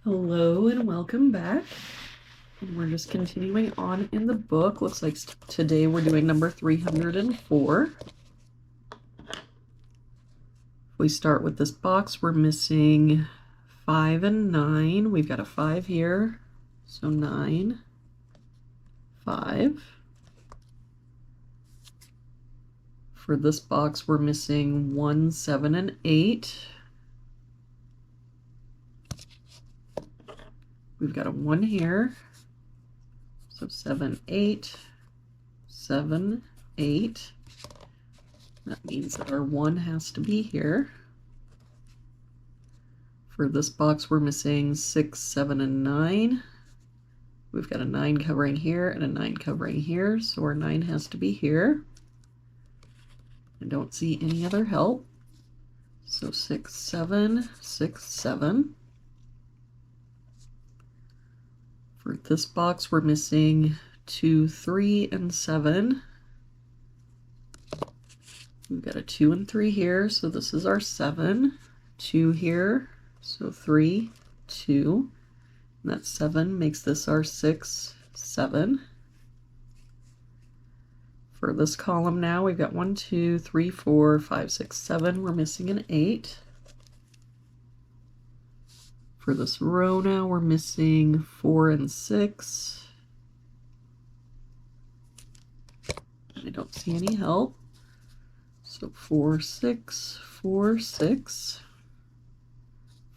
Hello and welcome back. And we're just continuing on in the book. Looks like today we're doing number 304. If we start with this box, we're missing 5 and 9. We've got a 5 here, so 9, 5. For this box, we're missing 1, 7, and 8. We've got a 1 here, so 7, 8, 7, 8. That means that our 1 has to be here. For this box, we're missing 6, 7, and 9. We've got a 9 covering here and a 9 covering here, so our 9 has to be here. I don't see any other help. So 6, 7, 6, 7. For this box, we're missing 2, 3, and 7. We've got a 2 and 3 here, so this is our 7. 2 here, so 3, 2. And that 7 makes this our 6, 7. For this column now, we've got 1, 2, 3, 4, 5, 6, 7. We're missing an 8. For this row now, we're missing 4 and 6. I don't see any help. So 4, 6, 4, 6.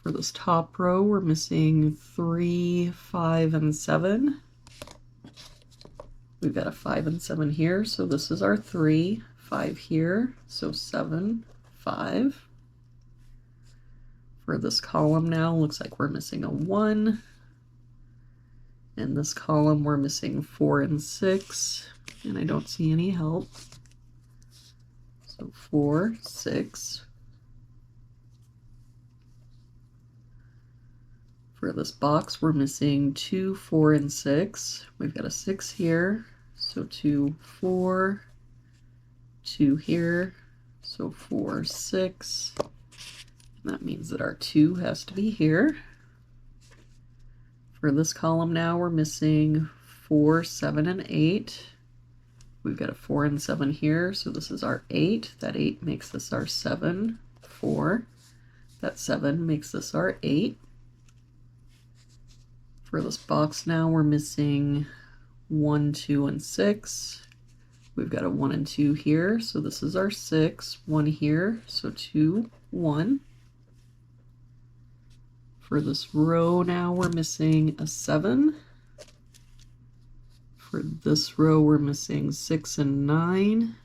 For this top row, we're missing 3, 5, and 7. We've got a 5 and 7 here, so this is our 3, 5 here, so 7, 5. For this column now, looks like we're missing a 1. In this column, we're missing 4 and 6, and I don't see any help. So 4, 6. For this box, we're missing 2, 4, and 6. We've got a 6 here, so 2, 4. 2 here, so 4, 6. That means that our 2 has to be here. For this column now, we're missing 4, 7, and 8. We've got a 4 and 7 here, so this is our 8. That 8 makes this our 7, 4. That 7 makes this our 8. For this box now, we're missing 1, 2, and 6. We've got a 1 and 2 here, so this is our 6. 1 here, so 2, 1. For this row now, we're missing a 7. For this row, we're missing 6 and 9.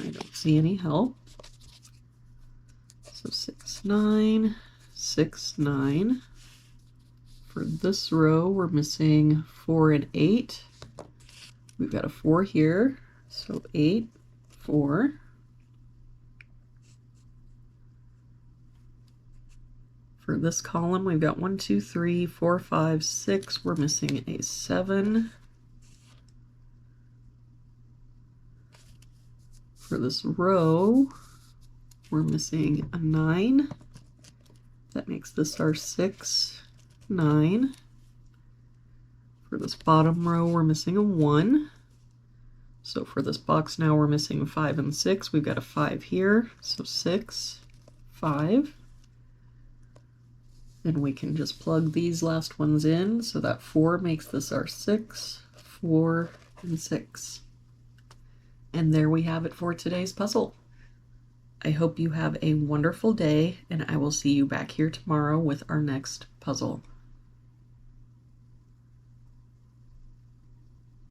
I don't see any help. So 6, 9, 6, 9. For this row, we're missing 4 and 8. We've got a 4 here, so 8, 4. For this column, we've got 1, 2, 3, 4, 5, 6. We're missing a 7. For this row, we're missing a 9. That makes this our 6, 9. For this bottom row, we're missing a 1. So for this box now, we're missing 5 and 6. We've got a 5 here, so 6, 5. And we can just plug these last ones in, so that 4 makes this our 6, 4, and 6. And there we have it for today's puzzle. I hope you have a wonderful day, and I will see you back here tomorrow with our next puzzle.